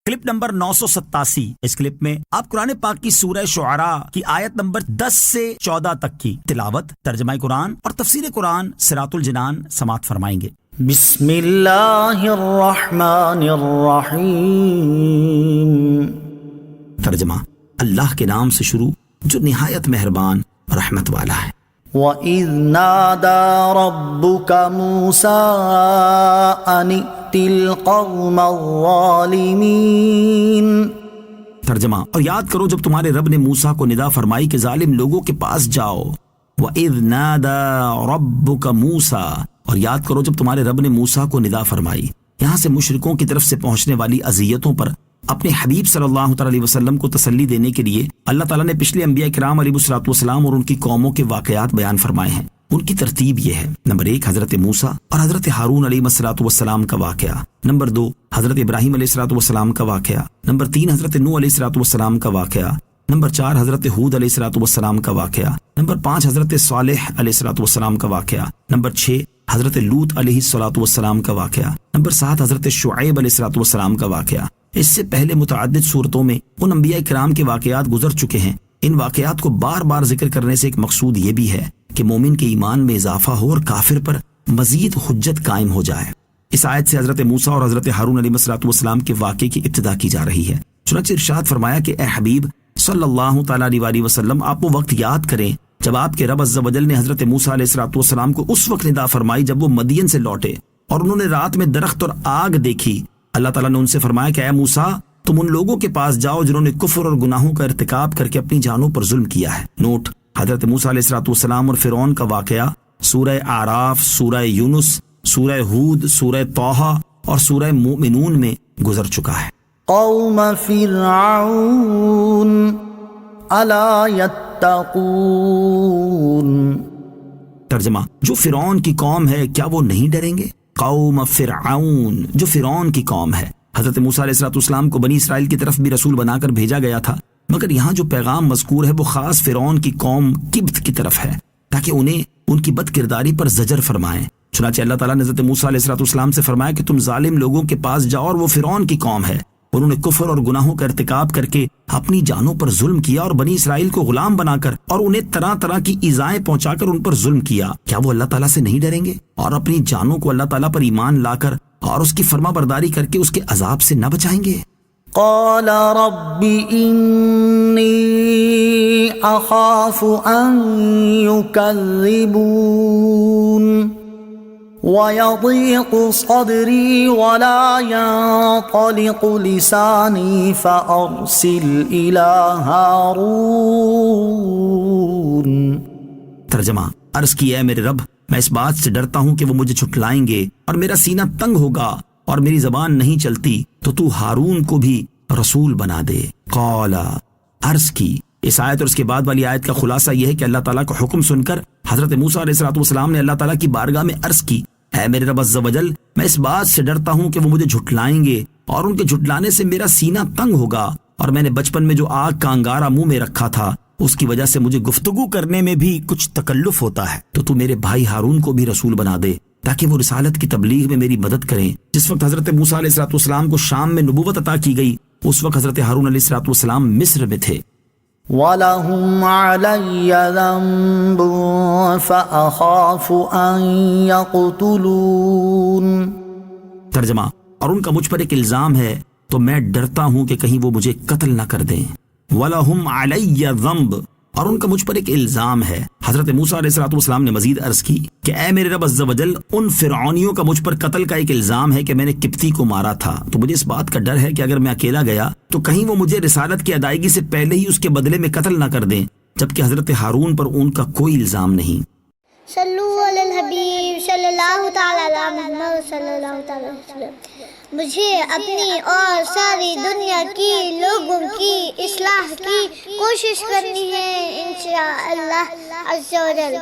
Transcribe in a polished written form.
Clip number 987۔ اس clip میں آپ قرآن پاک کی سورہ شعراء کی آیت نمبر 10 سے 14 تک کی تلاوت، ترجمہ قرآن اور تفسیر قرآن سراۃ الجنان سماعت فرمائیں گے۔ بسم اللہ الرحمن الرحیم۔ ترجمہ: اللہ کے نام سے شروع جو نہایت مہربان رحمت والا ہے۔ وَإِذْ نَادَى رَبُّكَ مُوسَىٰ أَنِ ائْتِ الْقَوْمَ الظَّالِمِينَ۔ ترجمہ: اور یاد کرو جب تمہارے رب نے موسیٰ کو ندا فرمائی کہ ظالم لوگوں کے پاس جاؤ۔ وَإِذْ نَادَى رَبُّكَ مُوسَىٰ، اور یاد کرو جب تمہارے رب نے موسیٰ کو ندا فرمائی۔ یہاں سے مشرکوں کی طرف سے پہنچنے والی اذیتوں پر اپنے حبیب صلی اللہ علیہ وسلم کو تسلی دینے کے لیے اللہ تعالیٰ نے پچھلے انبیاء کرام علیہ الصلوۃ والسلام اور ان کی قوموں کے واقعات بیان فرمائے ہیں۔ ان کی ترتیب یہ ہے: نمبر 1 حضرت موسیٰ اور حضرت ہارون علیہ الصلوۃ والسلام کا واقعہ، نمبر 2 حضرت ابراہیم علیہ الصلوۃ والسلام کا واقعہ، نمبر 3 حضرت نوح علیہ الصلوۃ والسلام کا واقعہ، نمبر 4 حضرت ہود علیہ الصلوۃ والسلام کا واقعہ، نمبر 5 حضرت صالح علیہ الصلوۃ والسلام کا واقعہ، نمبر 6 حضرت لوط علیہ الصلوۃ والسلام کا واقعہ، نمبر 7 حضرت شعیب علیہ الصلوۃ والسلام کا واقعہ۔ اس سے پہلے متعدد صورتوں میں ان انبیاء کرام کے واقعات گزر چکے ہیں۔ ان واقعات کو بار بار ذکر کرنے سے ایک مقصود یہ بھی ہے کہ مومن کے ایمان میں اضافہ ہو اور کافر پر مزید حجت قائم ہو جائے۔ اس آیت سے حضرت موسیٰ اور حضرت ہارون علیہ السلام کے واقعے کی ابتدا کی جا رہی ہے۔ چنانچہ ارشاد فرمایا کہ اے حبیب صلی اللہ تعالیٰ علیہ وسلم، آپ وہ وقت یاد کریں جب آپ کے رب عز و جل نے حضرت موسیٰ علیہ السلام کو اس وقت ندا فرمائی جب وہ مدین سے لوٹے اور انہوں نے رات میں درخت اور آگ دیکھی۔ اللہ تعالیٰ نے ان سے فرمایا کہ اے موسیٰ، تم ان لوگوں کے پاس جاؤ جنہوں نے کفر اور گناہوں کا ارتکاب کر کے اپنی جانوں پر ظلم کیا ہے۔ نوٹ: حضرت موسیٰ علیہ السلام اور فرعون کا واقعہ سورہ اعراف، سورہ یونس، سورہ ہود، سورہ طٰہٰ اور سورہ مومنون میں گزر چکا ہے۔ قوم فرعون الا یتقون۔ ترجمہ: جو فرعون کی قوم ہے کیا وہ نہیں ڈریں گے؟ قوم فرعون، جو فرعون کی قوم ہے۔ حضرت موسیٰ علیہ السلام کو بنی اسرائیل کی طرف بھی رسول بنا کر بھیجا گیا تھا، مگر یہاں جو پیغام مذکور ہے وہ خاص فرعون کی قوم کبت کی طرف ہے تاکہ انہیں ان کی بد کرداری پر زجر فرمائیں۔ چنانچہ اللہ تعالیٰ نے حضرت موسیٰ علیہ السلام سے فرمایا کہ تم ظالم لوگوں کے پاس جاؤ اور وہ فرعون کی قوم ہے، انہوں نے کفر اور گناہوں کا ارتکاب کر کے اپنی جانوں پر ظلم کیا اور بنی اسرائیل کو غلام بنا کر اور انہیں طرح طرح کی ایذائیں پہنچا کر ان پر ظلم کیا۔ کیا وہ اللہ تعالیٰ سے نہیں ڈریں گے اور اپنی جانوں کو اللہ تعالیٰ پر ایمان لا کر اور اس کی فرما برداری کر کے اس کے عذاب سے نہ بچائیں گے؟ قال رب انی اخاف ان یکذبون وَيَضِيقُ صَدْرِي وَلَا يَنطَلِقُ لِسَانِي فَأَرْسِلْ إِلَىٰ هَارُونَ۔ ترجمہ: عرض کی اے میرے رب، میں اس بات سے ڈرتا ہوں کہ وہ مجھے جھٹلائیں گے اور میرا سینہ تنگ ہوگا اور میری زبان نہیں چلتی، تو ہارون کو بھی رسول بنا دے۔ قال، عرض کی۔ اس آیت اور اس کے بعد والی آیت کا خلاصہ یہ ہے کہ اللہ تعالیٰ کا حکم سن کر حضرت موسیٰ علیہ السلام نے اللہ تعالیٰ کی بارگاہ میں عرض کی، اے میرے رب عز و جل، میں اس بات سے ڈرتا ہوں کہ وہ مجھے جھٹلائیں گے اور ان کے جھٹلانے سے میرا سینہ تنگ ہوگا، اور میں نے بچپن میں جو آگ کا انگارہ منہ میں رکھا تھا اس کی وجہ سے مجھے گفتگو کرنے میں بھی کچھ تکلف ہوتا ہے، تو میرے بھائی ہارون کو بھی رسول بنا دے تاکہ وہ رسالت کی تبلیغ میں میری مدد کریں۔ جس وقت حضرت موسیٰ علیہ السلام کو شام میں نبوت عطا کی گئی اس وقت حضرت ہارون علیہ السلام مصر میں تھے۔ وَلَهُمْ عَلَيَّ ذَنبٌ فَأَخَافُ أَن يَقْتُلُونِ۔ ترجمہ: اور ان کا مجھ پر ایک الزام ہے تو میں ڈرتا ہوں کہ کہیں وہ مجھے قتل نہ کر دیں۔ وَلَهُمْ عَلَيَّ ذَنبٌ، اور ان کا مجھ پر ایک الزام ہے۔ حضرت موسیٰ علیہ السلام نے مزید عرض کی کہ اے میرے رب عز و جل، ان فرعونیوں کا مجھ پر قتل کا ایک الزام ہے کہ میں نے قبطی کو مارا تھا، تو مجھے اس بات کا ڈر ہے کہ اگر میں اکیلا گیا تو کہیں وہ مجھے رسالت کی ادائیگی سے پہلے ہی اس کے بدلے میں قتل نہ کر دیں، جبکہ حضرت ہارون پر ان کا کوئی الزام نہیں۔ صلو علی الحبیب صلی اللہ تعالی علی محمد صلی اللہ تعالی علیہ وسلم۔ مجھے اپنی اور ساری دنیا کی لوگوں کی اصلاح کی کوشش کرنی ہے انشاءاللہ عز و جل۔